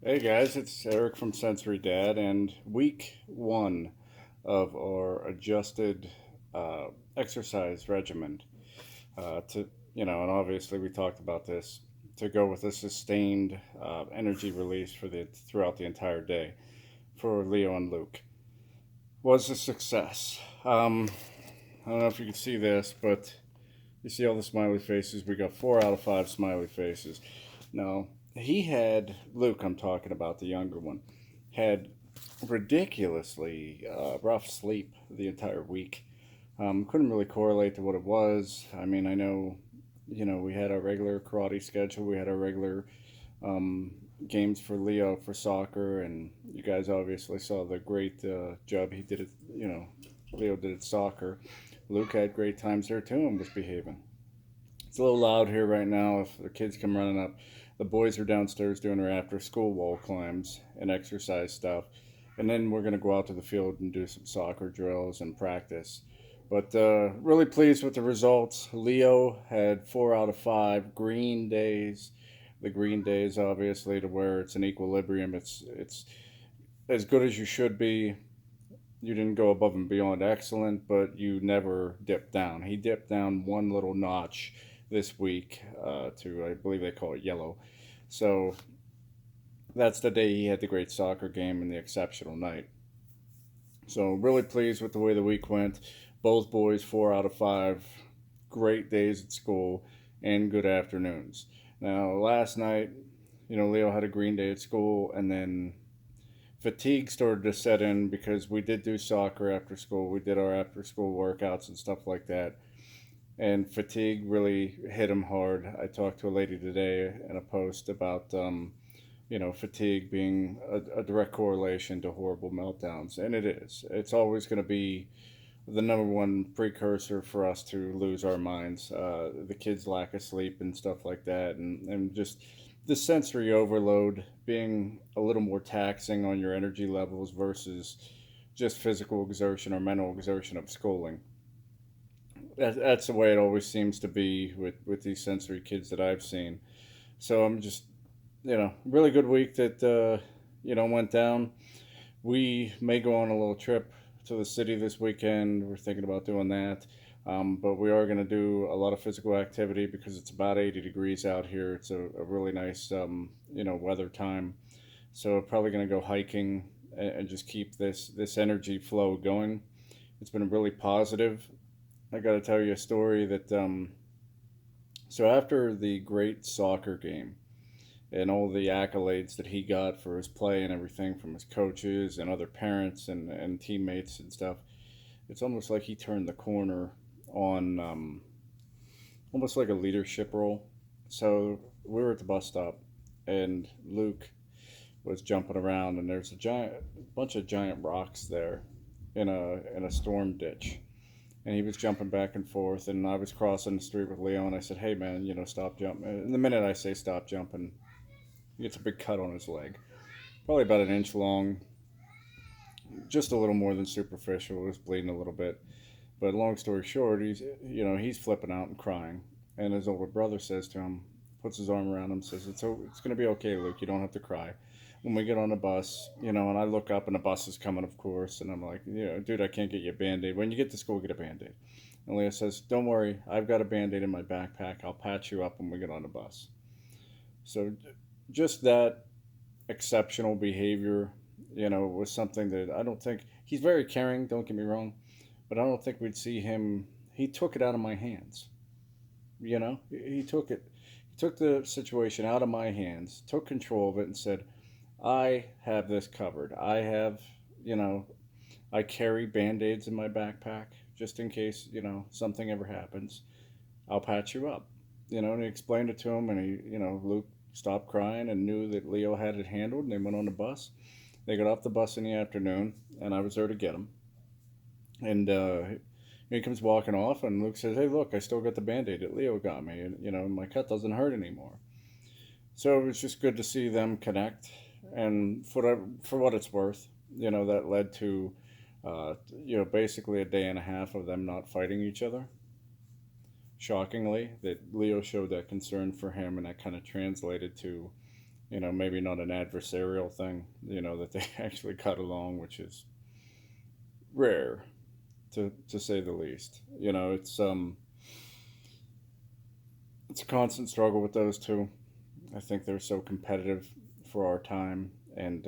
Hey guys, it's Eric from Sensory Dad, and week one of our adjusted uh, exercise regimen. And obviously we talked about this to go with a sustained energy release for the throughout the entire day for Leo and Luke was a success. I don't know if you can see this, but you see all the smiley faces. We got 4 out of 5 smiley faces. Now, Luke, I'm talking about the younger one, had ridiculously rough sleep the entire week. Couldn't really correlate to what it was. I mean, I know, we had our regular karate schedule, we had our regular um, games for Leo for soccer, and you guys obviously saw the great job he did it. Leo did it soccer. Luke had great times there too and was behaving. It's a little loud here right now if the kids come running up. The boys are downstairs doing their after school wall climbs and exercise stuff. And then we're going to go out to the field and do some soccer drills and practice. But really pleased with the results. Leo had 4 out of 5 green days. The green days, obviously, to where it's an equilibrium. It's as good as you should be. You didn't go above and beyond excellent, but you never dipped down. He dipped down one little notch this week to, I believe they call it yellow. So that's the day he had the great soccer game and the exceptional night. So really pleased with the way the week went. Both boys 4 out of 5. Great days at school and good afternoons. Now last night, Leo had a green day at school, and then fatigue started to set in because we did do soccer after school. We did our after school workouts and stuff like that. And fatigue really hit him hard. I talked to a lady today in a post about, fatigue being a direct correlation to horrible meltdowns. And it is. It's always going to be the number one precursor for us to lose our minds. The kids' lack of sleep and stuff like that. And just the sensory overload being a little more taxing on your energy levels versus just physical exertion or mental exertion of schooling. That's the way it always seems to be with these sensory kids that I've seen. So I'm just, really good week that, went down. We may go on a little trip to the city this weekend. We're thinking about doing that. But we are going to do a lot of physical activity because it's about 80 degrees out here. It's a really nice, weather time. So we're probably going to go hiking and just keep this energy flow going. It's been really positive. I got to tell you a story that, so after the great soccer game and all the accolades that he got for his play and everything from his coaches and other parents and teammates and stuff, it's almost like he turned the corner on almost like a leadership role. So we were at the bus stop, and Luke was jumping around, and there's a giant bunch of giant rocks there in a storm ditch, and he was jumping back and forth, and I was crossing the street with Leo, and I said, "Hey man, stop jumping." And the minute I say stop jumping, he gets a big cut on his leg, probably about an inch long, just a little more than superficial. It was bleeding a little bit. But long story short, he's flipping out and crying, and his older brother says to him, puts his arm around him, says, "It's going to be okay, Luke. You don't have to cry." When we get on the bus, and I look up and the bus is coming, of course, and I'm like, dude, I can't get you a band aid. When you get to school, get a band aid. And Leah says, "Don't worry, I've got a band aid in my backpack. I'll patch you up when we get on the bus." So just that exceptional behavior, was something that I don't think he's very caring, don't get me wrong, but I don't think we'd see him. He took it out of my hands. He took it. He took the situation out of my hands, took control of it, and said, "I have this covered. You know, I carry band aids in my backpack just in case, something ever happens. I'll patch you up." And he explained it to him, and Luke stopped crying and knew that Leo had it handled, and they went on the bus. They got off the bus in the afternoon, and I was there to get him. And he comes walking off, and Luke says, "Hey, look, I still got the band aid that Leo got me, and my cut doesn't hurt anymore." So it was just good to see them connect, and for what it's worth, that led to, basically a day and a half of them not fighting each other. Shockingly, that Leo showed that concern for him, and that kind of translated to maybe not an adversarial thing, that they actually cut along, which is rare to say the least. It's a constant struggle with those two. I think they're so competitive for our time and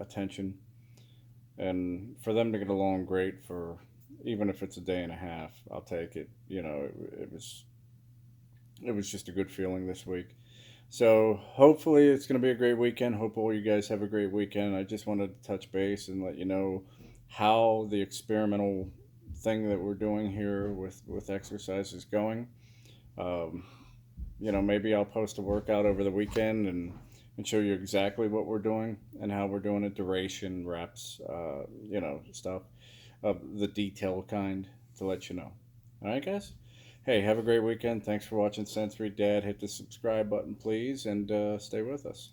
attention, and for them to get along great for even if it's a day and a half, I'll take it. It was just a good feeling this week. So hopefully it's going to be a great weekend. Hope all you guys have a great weekend. I just wanted to touch base and let you know how the experimental thing that we're doing here with exercise is going. Um, maybe I'll post a workout over the weekend and show you exactly what we're doing and how we're doing it, duration, reps, stuff of the detail kind to let you know. All right, guys. Hey, have a great weekend. Thanks for watching Sensory Dad. Hit the subscribe button, please, and stay with us.